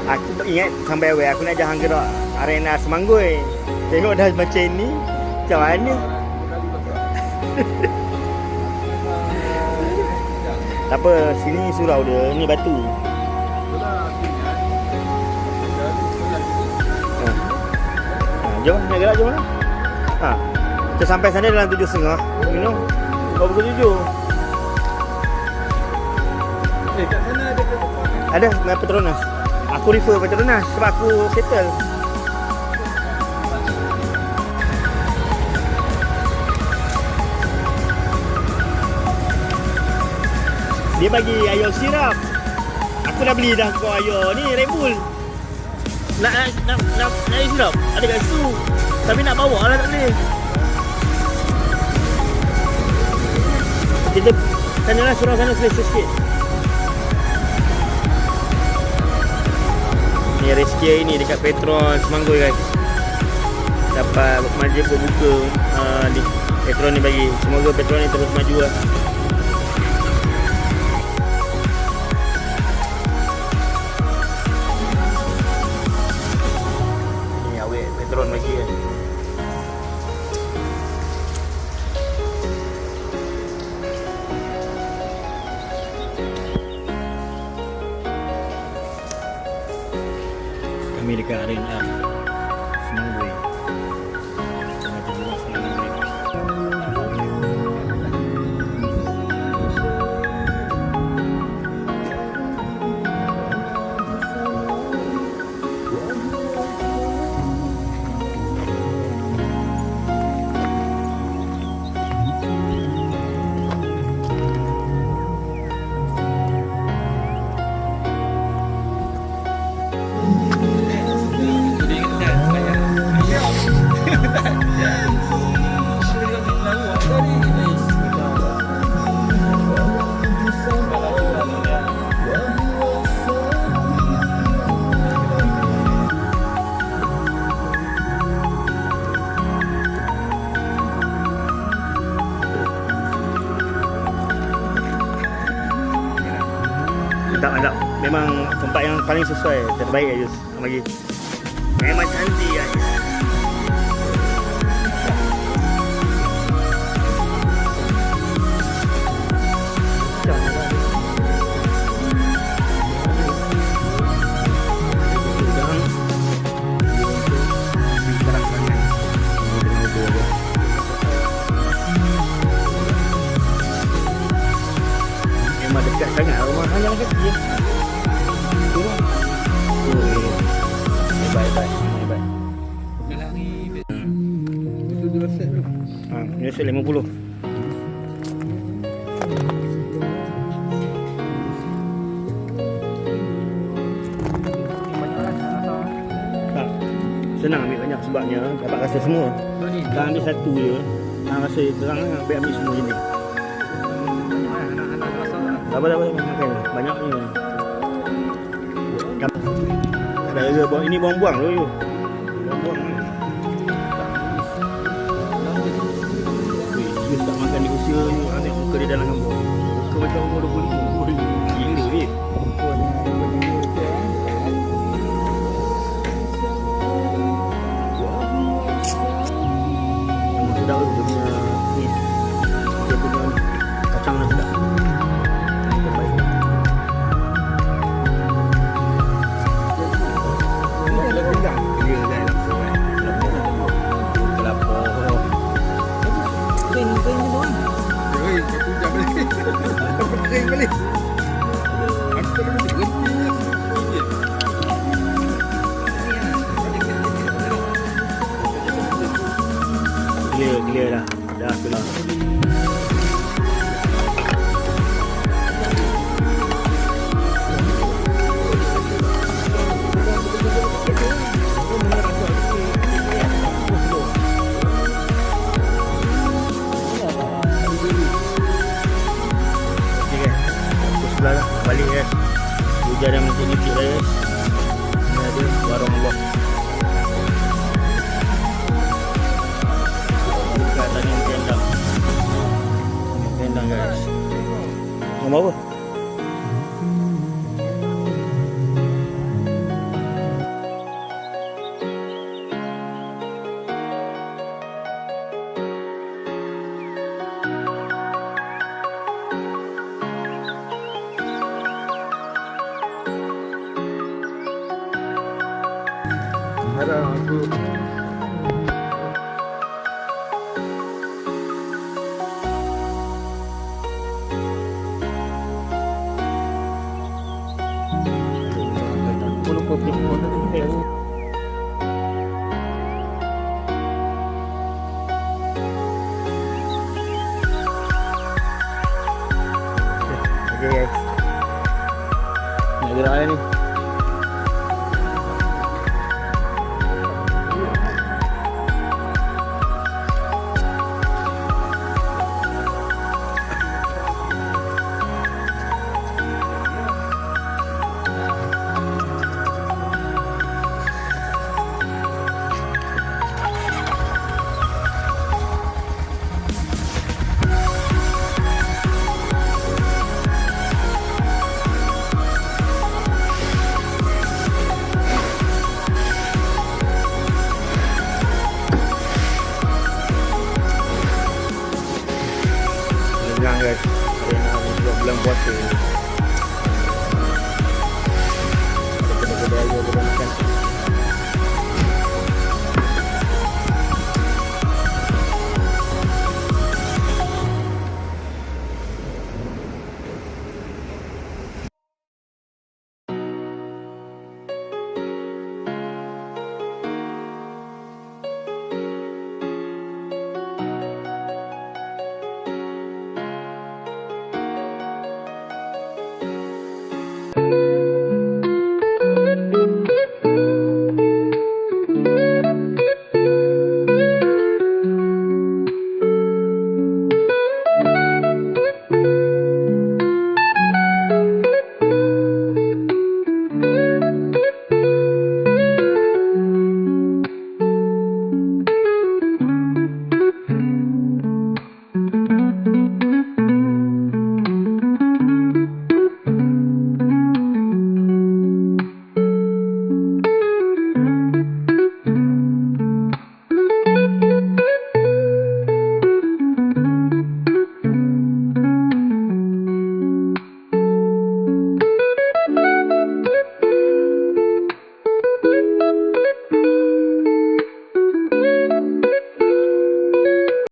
Aku ingat sampai awal aku nak jahang gerak arena Semanggoi. Tengok dah macam ni, macam mana? Tak apa, sini surau dia, ni batu. Jom, nak gerak jom lah. Kita sampai sana dalam 7.30. Minum. Kau pukul 7. Kat sana ada Petronas. Ada, dengan Petronas. Aku refer Petronas sebab aku settle. Dia bagi air sirap. Aku dah beli dah kau air ni Red Bull. Nak air sirap. Ada kat situ. Tapi nak bawa lah tak boleh. Kita sanalah surau sana selesa sikit. Ni rescue ini dekat Petron Semanggoi guys. Dapat majlis berbuka ni Petron ni bagi. Semoga Petron ni terus maju lah. Ni awet Petron bagi kan. Kami dekat arena Semanggoi. Tak, memang tempat yang paling sesuai, terbaik Ayus bagi. Memang cantik Ayus. Memang dekat sangat rumah hanya kaki je. Turun. Baik. Dah lari. Itu dia set tu. Ni set 50. Tak. Senang ambil banyak sebabnya dapat rasa semua. Kalau ambil satu je, rasa terang lah, ambil semua jenis. Tak apa, makan banyak ni. Ada rasa ini buang-buang dulu. Buang-buang. Dia tak makan di usia ni, ada muka dia dalam gambar. Muka macam umur 25. Gila ni. Memang sedap tu dia punya ni. Dia punya kacang lah sedap. Kering balik. Aku tak boleh berhenti. Clear dah. Dah clear. Balik guys. Hujan dah menipis lah guys. Ini ada warung Allah. Dekat Tanjung Tendang. Tendang guys. Nombor apa? Ada aku. Aku lupa pilih mana dia. Okay guys. Nak gerak ni. Bilang guys, hari nak bulan puasa.